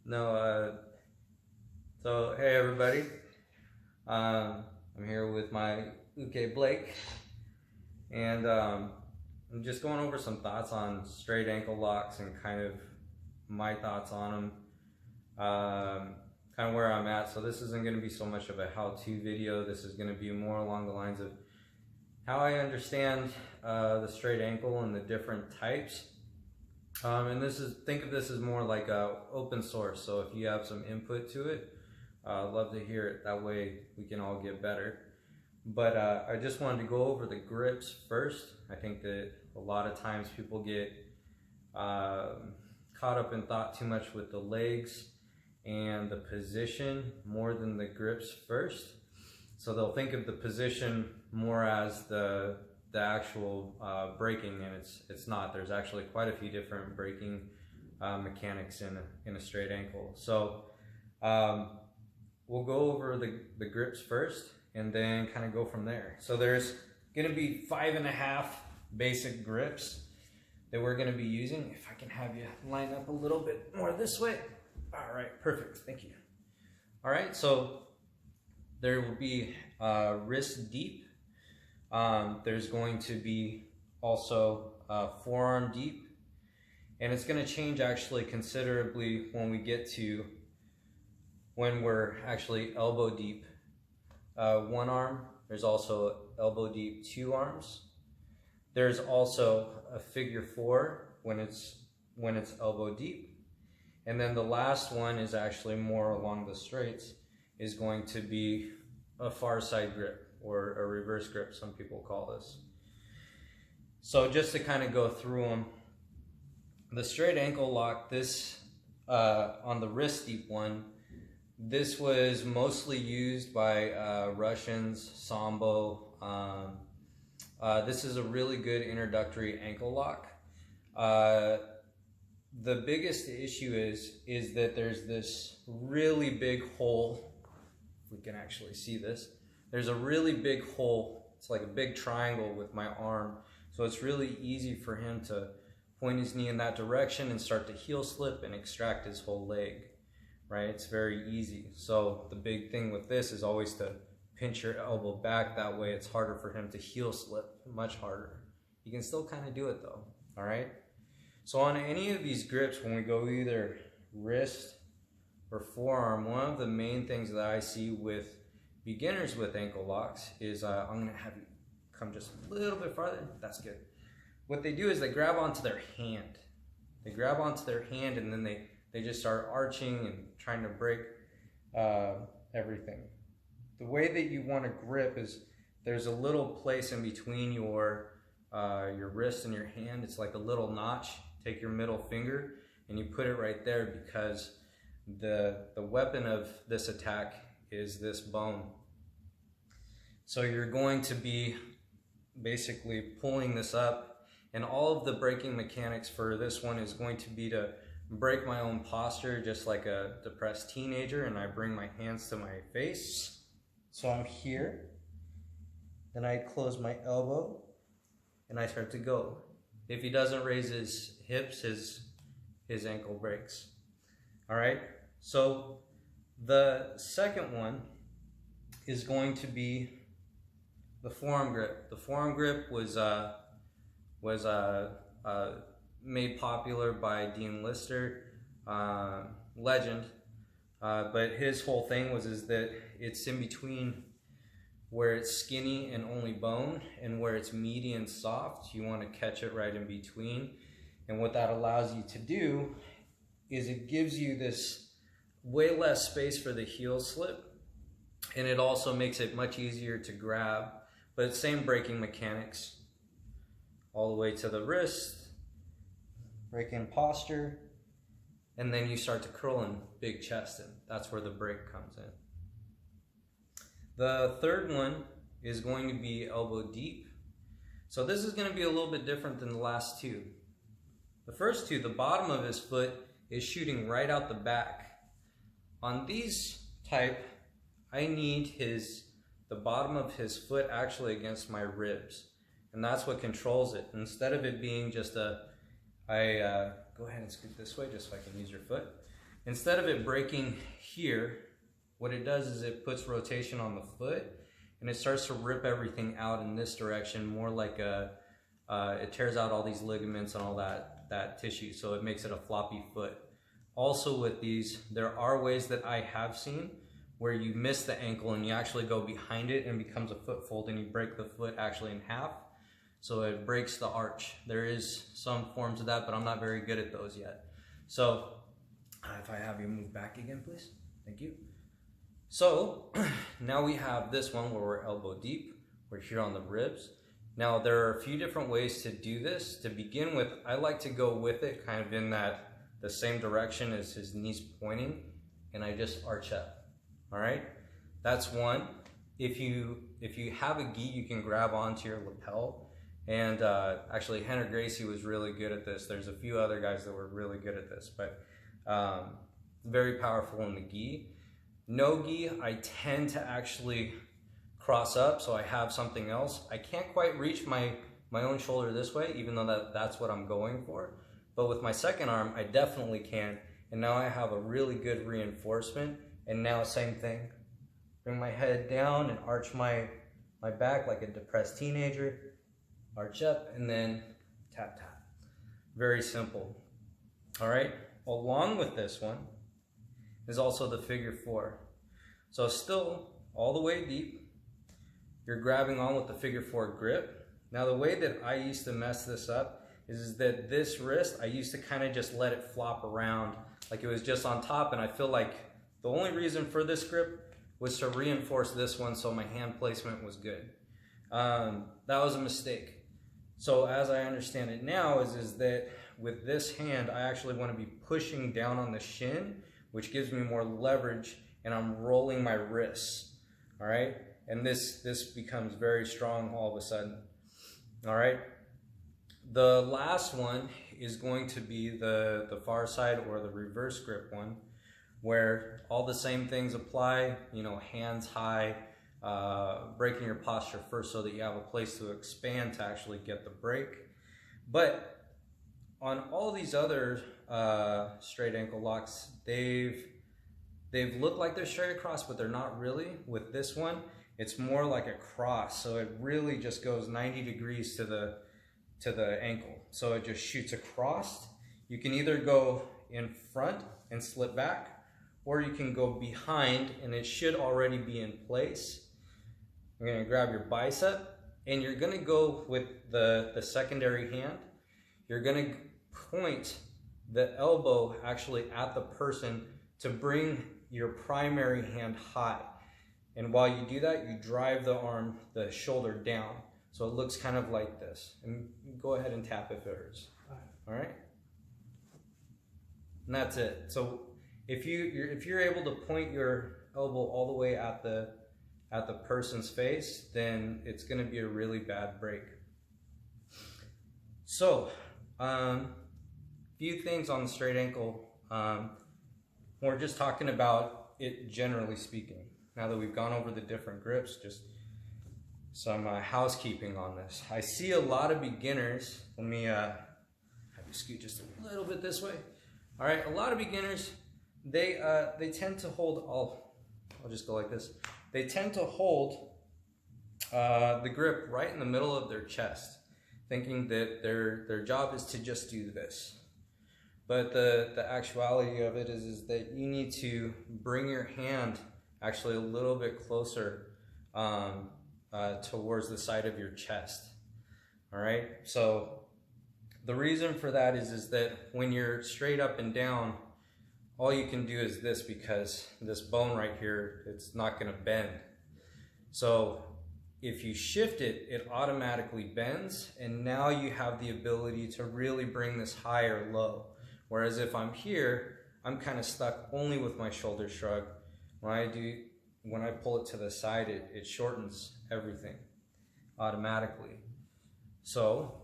No, so hey everybody. I'm here with my Uke Blake, and I'm just going over some thoughts on straight ankle locks and kind of my thoughts on them, kind of where I'm at. So this isn't going to be so much of a how-to video. This is going to be more along the lines of how I understand the straight ankle and the different types. And think of this as more like a open source. So if you have some input to it, I'd love to hear it. That way we can all get better. But I just wanted to go over the grips first. I think that a lot of times people get caught up in thought too much with the legs and the position more than the grips first. So they'll think of the position more as the actual braking, and it's not. There's actually quite a few different braking mechanics in a straight ankle. So we'll go over the grips first and then kind of go from there. So there's going to be 5.5 basic grips that we're going to be using. If I can have you line up a little bit more this way. All right, perfect. Thank you. All right, so there will be wrist deep. There's going to be also forearm deep, and it's going to change actually considerably when we get to when we're actually elbow deep. One arm. There's also elbow deep 2 arms. There's also a figure 4 when it's elbow deep, and then the last one is actually more along the straights, is going to be a far side grip, or a reverse grip, some people call this. So just to kind of go through them, the straight ankle lock, this on the wrist deep one, this was mostly used by Russians, Sambo. This is a really good introductory ankle lock. The biggest issue is that there's this really big hole. If we can actually see this. There's a really big hole. It's like a big triangle with my arm. So it's really easy for him to point his knee in that direction and start to heel slip and extract his whole leg, right? It's very easy. So the big thing with this is always to pinch your elbow back. That way it's harder for him to heel slip, much harder. You can still kind of do it though, all right? So on any of these grips, when we go either wrist or forearm, one of the main things that I see with beginners with ankle locks is, I'm going to have you come just a little bit farther. That's good. What they do is they grab onto their hand. They grab onto their hand, and then they just start arching and trying to break everything. The way that you want to grip is there's a little place in between your wrist and your hand. It's like a little notch. Take your middle finger and you put it right there, because the weapon of this attack is this bone. So you're going to be basically pulling this up, and all of the braking mechanics for this one is going to be to break my own posture just like a depressed teenager, and I bring my hands to my face. So I'm here, then I close my elbow and I start to go. If he doesn't raise his hips, his ankle breaks. All right, so the second one is going to be the forearm grip. The forearm grip was made popular by Dean Lister, legend. But his whole thing is that it's in between where it's skinny and only bone, and where it's meaty and soft. You want to catch it right in between. And what that allows you to do is it gives you this way less space for the heel slip, and it also makes it much easier to grab, but it's same braking mechanics all the way to the wrist, break in posture, and then you start to curl in big chest, and that's where the break comes in. The third one is going to be elbow deep. So this is going to be a little bit different than the last two. The first two, the bottom of his foot is shooting right out the back. On these type, I need the bottom of his foot actually against my ribs, and that's what controls it. Instead of it being just go ahead and scoot this way just so I can use your foot. Instead of it breaking here, what it does is it puts rotation on the foot and it starts to rip everything out in this direction, more like it tears out all these ligaments and all that tissue, so it makes it a floppy foot. Also with these, there are ways that I have seen where you miss the ankle and you actually go behind it and it becomes a foot fold and you break the foot actually in half. So it breaks the arch. There is some forms of that, but I'm not very good at those yet. So if I have you move back again, please. Thank you. So now we have this one where we're elbow deep. We're here on the ribs. Now there are a few different ways to do this. To begin with, I like to go with it kind of in the same direction as his knees pointing, and I just arch up. All right, that's one. If you have a gi, you can grab onto your lapel. And actually, Rener Gracie was really good at this. There's a few other guys that were really good at this, but very powerful in the gi. No gi, I tend to actually cross up, so I have something else. I can't quite reach my own shoulder this way, even though that's what I'm going for. But with my second arm, I definitely can. And now I have a really good reinforcement. And now same thing. Bring my head down and arch my back like a depressed teenager. Arch up and then tap, tap. Very simple. All right, along with this one is also the figure four. So still all the way deep, you're grabbing on with the figure four grip. Now the way that I used to mess this up is that this wrist, I used to kind of just let it flop around like it was just on top, and I feel like the only reason for this grip was to reinforce this one so my hand placement was good. That was a mistake. So as I understand it now is that with this hand, I actually want to be pushing down on the shin, which gives me more leverage, and I'm rolling my wrists, all right? And this becomes very strong all of a sudden, all right? The last one is going to be the far side or the reverse grip one, where all the same things apply, you know, hands high, breaking your posture first so that you have a place to expand to actually get the break. But on all these other straight ankle locks, they've looked like they're straight across, but they're not really. With this one, it's more like a cross, so it really just goes 90 degrees to the ankle. So it just shoots across. You can either go in front and slip back, or you can go behind and it should already be in place. You're gonna grab your bicep and you're gonna go with the secondary hand. You're gonna point the elbow actually at the person to bring your primary hand high. And while you do that, you drive the shoulder down. So it looks kind of like this. And go ahead and tap if it hurts. All right? And that's it. So if you're able to point your elbow all the way at the person's face, then it's going to be a really bad break. So, few things on the straight ankle. We're just talking about it generally speaking. Now that we've gone over the different grips, just some housekeeping on this. I see a lot of beginners. Let me have you scoot just a little bit this way. All right, a lot of beginners. They tend to hold, I'll just go like this. They tend to hold the grip right in the middle of their chest, thinking that their job is to just do this. But the actuality of it is that you need to bring your hand actually a little bit closer towards the side of your chest. All right, so the reason for that is that when you're straight up and down, all you can do is this, because this bone right here, it's not gonna bend. So if you shift it, it automatically bends, and now you have the ability to really bring this high or low. Whereas if I'm here, I'm kind of stuck only with my shoulder shrug. When I pull it to the side, it shortens everything automatically. So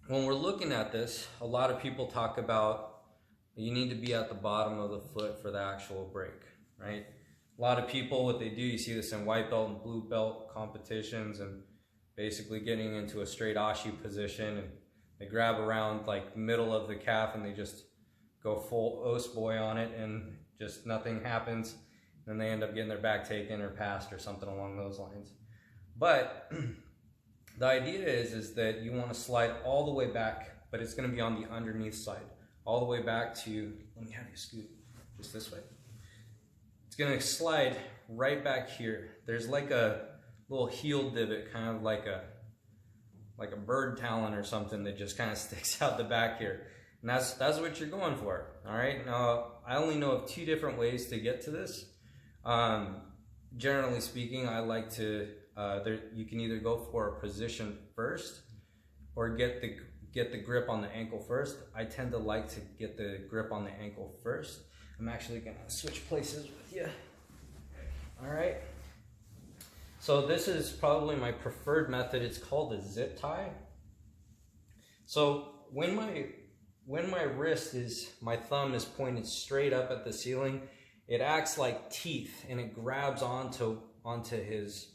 when we're looking at this, a lot of people talk about you need to be at the bottom of the foot for the actual break, right? A lot of people, what they do, you see this in white belt and blue belt competitions, and basically getting into a straight ashi position, and They grab around like the middle of the calf and they just go full os boy on it, and just nothing happens. Then they end up getting their back taken or passed or something along those lines. But the idea is that you want to slide all the way back, but it's going to be on the underneath side, all the way back to, let me have you scoot just this way. It's going to slide right back here. There's like a little heel divot, kind of like a bird talon or something that just kind of sticks out the back here. And that's what you're going for. All right. Now, I only know of 2 different ways to get to this. Generally speaking, I like to, you can either go for a position first or get the grip on the ankle first. I tend to like to get the grip on the ankle first. I'm actually gonna switch places with you. All right. So this is probably my preferred method. It's called a zip tie. So when my wrist my thumb is pointed straight up at the ceiling, it acts like teeth, and it grabs onto his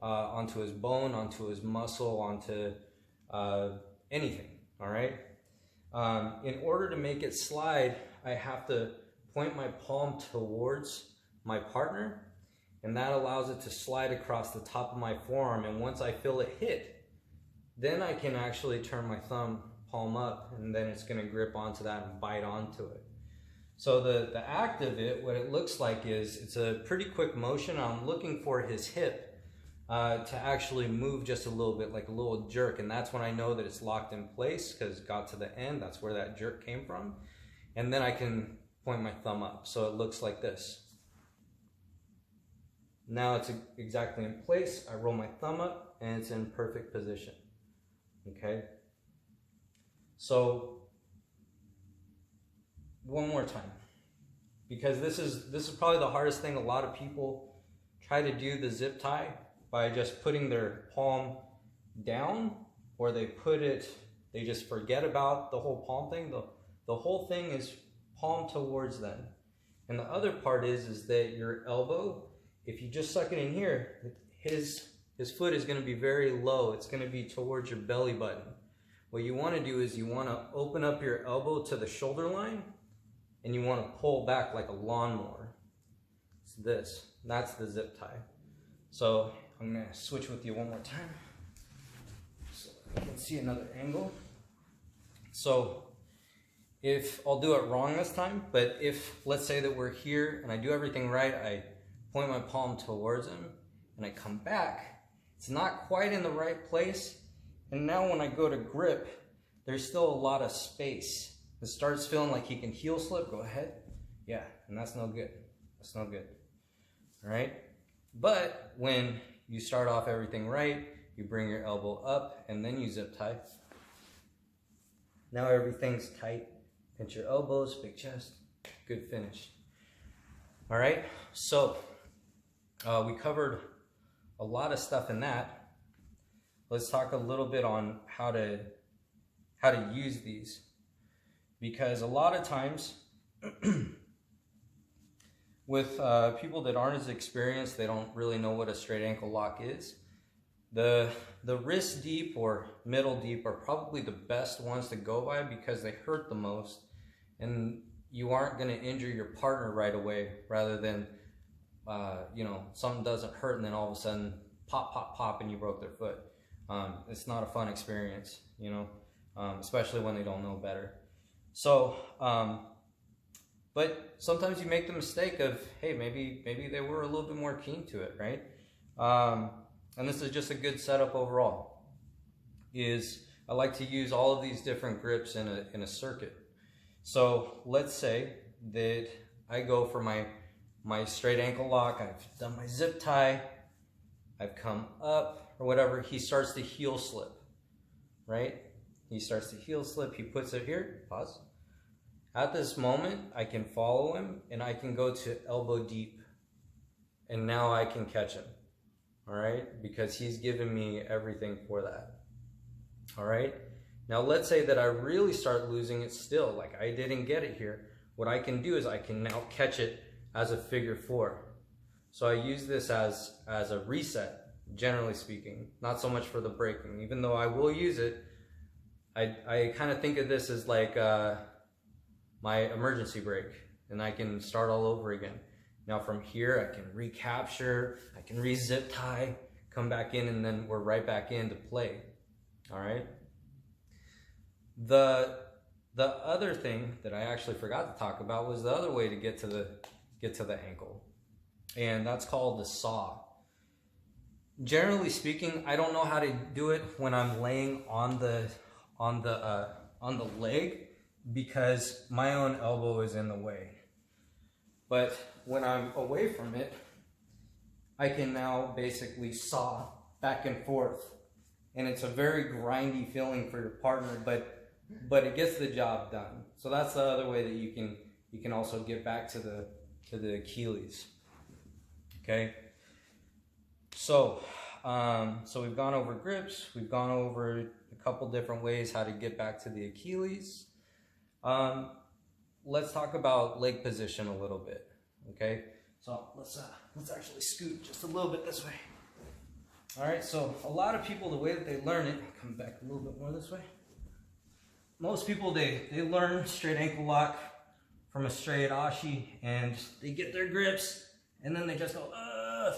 bone, onto his muscle, onto anything. All right. In order to make it slide, I have to point my palm towards my partner, and that allows it to slide across the top of my forearm. And once I feel it hit, then I can actually turn my thumb palm up, and then it's going to grip onto that and bite onto it. So the act of it, what it looks like is it's a pretty quick motion. I'm looking for his hip to actually move just a little bit, like a little jerk, and that's when I know that it's locked in place, because it got to the end. That's where that jerk came from. And then I can point my thumb up, so it looks like this. Now it's exactly in place. I roll my thumb up and it's in perfect position. Okay. So one more time, because this is probably the hardest thing. A lot of people try to do the zip tie by just putting their palm down, or they just forget about the whole palm thing. The whole thing is palm towards them. And the other part is that your elbow, if you just suck it in here, his foot is going to be very low. It's going to be towards your belly button. What you want to do is you want to open up your elbow to the shoulder line, and you want to pull back like a lawnmower. It's this. That's the zip tie. So I'm going to switch with you one more time so you can see another angle. So if I'll do it wrong this time, but if, let's say that we're here and I do everything right, I point my palm towards him and I come back, it's not quite in the right place. And now when I go to grip, there's still a lot of space. It starts feeling like he can heel slip. Go ahead. Yeah, and that's no good. That's no good. All right. But when you start off everything right, you bring your elbow up and then you zip tie. Now everything's tight. Pinch your elbows, big chest. Good finish. All right. So we covered a lot of stuff in that. Let's talk a little bit on how to use these, because a lot of times with people that aren't as experienced, they don't really know what a straight ankle lock is. The wrist deep or middle deep are probably the best ones to go by because they hurt the most, and you aren't going to injure your partner right away, rather than something doesn't hurt and then all of a sudden pop, pop, pop and you broke their foot. It's not a fun experience, especially when they don't know better. So, but sometimes you make the mistake of, hey, maybe they were a little bit more keen to it, right? And this is just a good setup overall. I like to use all of these different grips in a circuit. So let's say that I go for my straight ankle lock. I've done my zip tie. I've come up or whatever. He starts to heel slip, right? He starts to heel slip. He puts it here. Pause. At this moment, I can follow him and I can go to elbow deep. And now I can catch him. All right? Because he's given me everything for that. All right? Now let's say that I really start losing it still. Like I didn't get it here. What I can do is I can now catch it as a figure 4. So I use this as a reset, generally speaking. Not so much for the breaking. Even though I will use it, I kind of think of this as like my emergency brake, and I can start all over again. Now from here, I can recapture, I can re-zip tie, come back in, and then we're right back into play. All right. The other thing that I actually forgot to talk about was the other way to get to the ankle, and that's called the saw. Generally speaking, I don't know how to do it when I'm laying on the leg because my own elbow is in the way. But when I'm away from it, I can now basically saw back and forth, and it's a very grindy feeling for your partner, but it gets the job done. So that's the other way that you can also get back to the Achilles. Okay. So we've gone over grips. We've gone over a couple different ways how to get back to the Achilles. Let's talk about leg position a little bit. Okay. So let's actually scoot just a little bit this way. All right. So a lot of people, the way that they learn it, come back a little bit more this way. Most people, they learn straight ankle lock from a straight ashi, and they get their grips, and then they just go,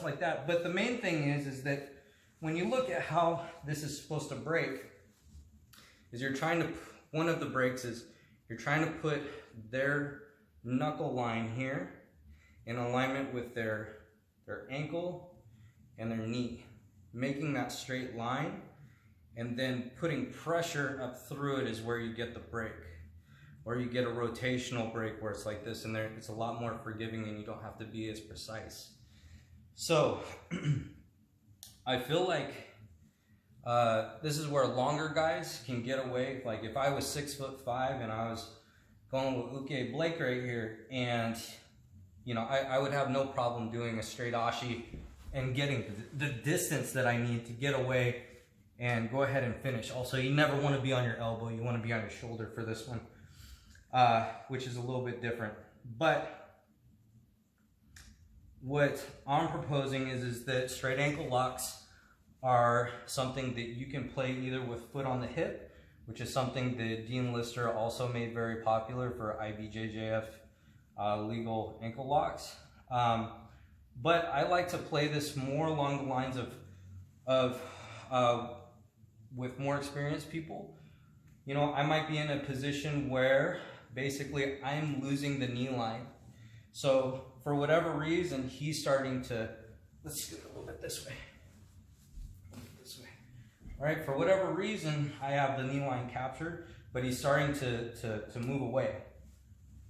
like that. But the main thing is that when you look at how this is supposed to break, is you're trying to, one of the breaks is you're trying to put their knuckle line here in alignment with their ankle and their knee, making that straight line, and then putting pressure up through it is where you get the break. Or you get a rotational break where it's like this, and there it's a lot more forgiving and you don't have to be as precise. So I feel like this is where longer guys can get away. Like if I was 6'5" and I was going with Uke Blake right here, and you know, I would have no problem doing a straight ashi and getting the distance that I need to get away and go ahead and finish. Also, you never want to be on your elbow, you want to be on your shoulder for this one, which is a little bit different. But what I'm proposing is that straight ankle locks are something that you can play either with foot on the hip, which is something that Dean Lister also made very popular for IBJJF legal ankle locks. But I like to play this more along the lines of with more experienced people. You know, I might be in a position where basically I'm losing the knee line. So for whatever reason, he's starting to, let's scoot a little bit this way. All right, for whatever reason, I have the knee line captured, but he's starting to move away,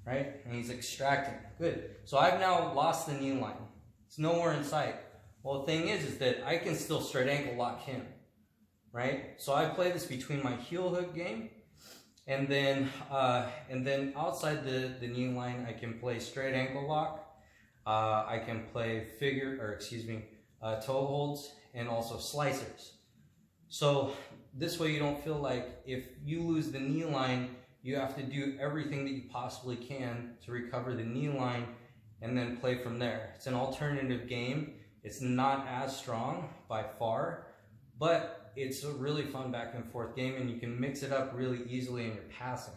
right? And he's extracting. Good. So I've now lost the knee line. It's nowhere in sight. Well, the thing is that I can still straight ankle lock him, right? So I play this between my heel hook game, and then outside the knee line, I can play straight ankle lock. I can play toe holds, and also slicers. So this way you don't feel like if you lose the knee line, you have to do everything that you possibly can to recover the knee line and then play from there. It's an alternative game. It's not as strong by far, but it's a really fun back and forth game, and you can mix it up really easily in your passing.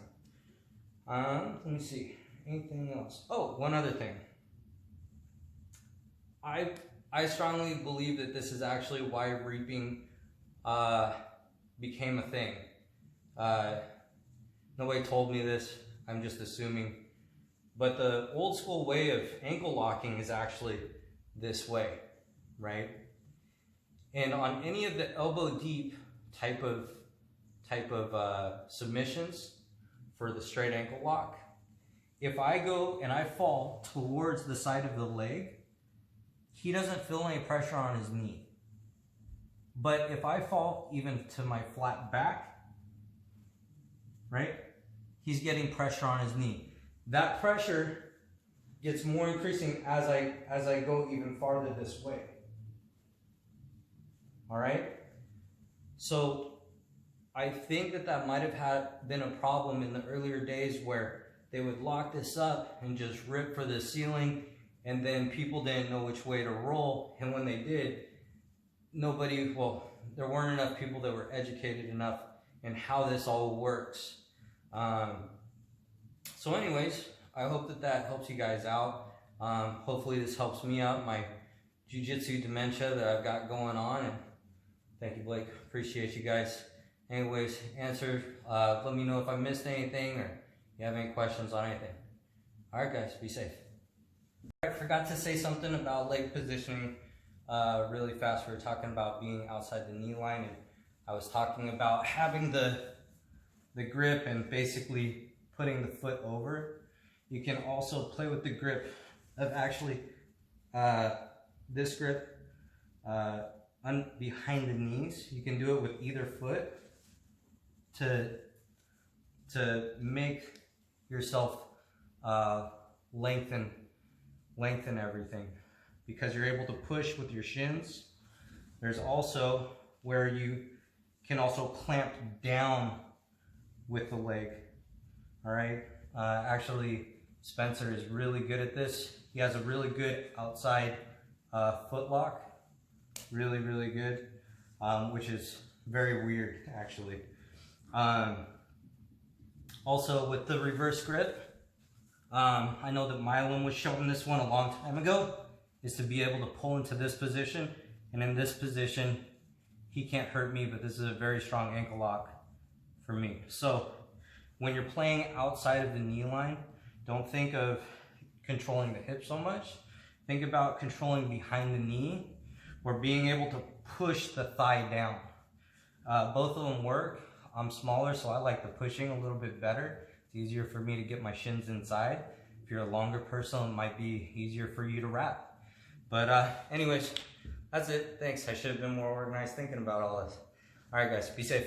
Let me see, anything else? Oh, one other thing. I strongly believe that this is actually why reaping became a thing. Nobody told me this, I'm just assuming. But the old school way of ankle locking is actually this way, right? And on any of the elbow deep type of submissions for the straight ankle lock, if I go and I fall towards the side of the leg, he doesn't feel any pressure on his knee. But if I fall even to my flat back, right, he's getting pressure on his knee. That pressure gets more increasing as I go even farther this way. All right? So I think that might have been a problem in the earlier days where they would lock this up and just rip for the ceiling, and then people didn't know which way to roll, and when they did, there weren't enough people that were educated enough and how this all works. So anyways, I hope that helps you guys out. Hopefully this helps me out, my jiu-jitsu dementia that I've got going on. And thank you, Blake. Appreciate you guys. Anyways, let me know if I missed anything or you have any questions on anything. All right, guys, be safe. I forgot to say something about leg positioning really fast. We were talking about being outside the knee line, and I was talking about having the grip and basically putting the foot over. You can also play with the grip of actually this grip behind the knees. You can do it with either foot to make yourself lengthen everything, because you're able to push with your shins. There's also where you can also clamp down with the leg. All right, actually Spencer is really good at this. He has a really good outside foot lock, really good, which is very weird actually. Also with the reverse grip, I know that Mylon was showing this one a long time ago, is to be able to pull into this position, and in this position he can't hurt me, but this is a very strong ankle lock for me. So when you're playing outside of the knee line, don't think of controlling the hip so much. Think about controlling behind the knee, or being able to push the thigh down. Both of them work. I'm smaller, so I like the pushing a little bit better. It's easier for me to get my shins inside. If you're a longer person, it might be easier for you to wrap. But anyways, that's it. Thanks. I should have been more organized thinking about all this. All right, guys, be safe.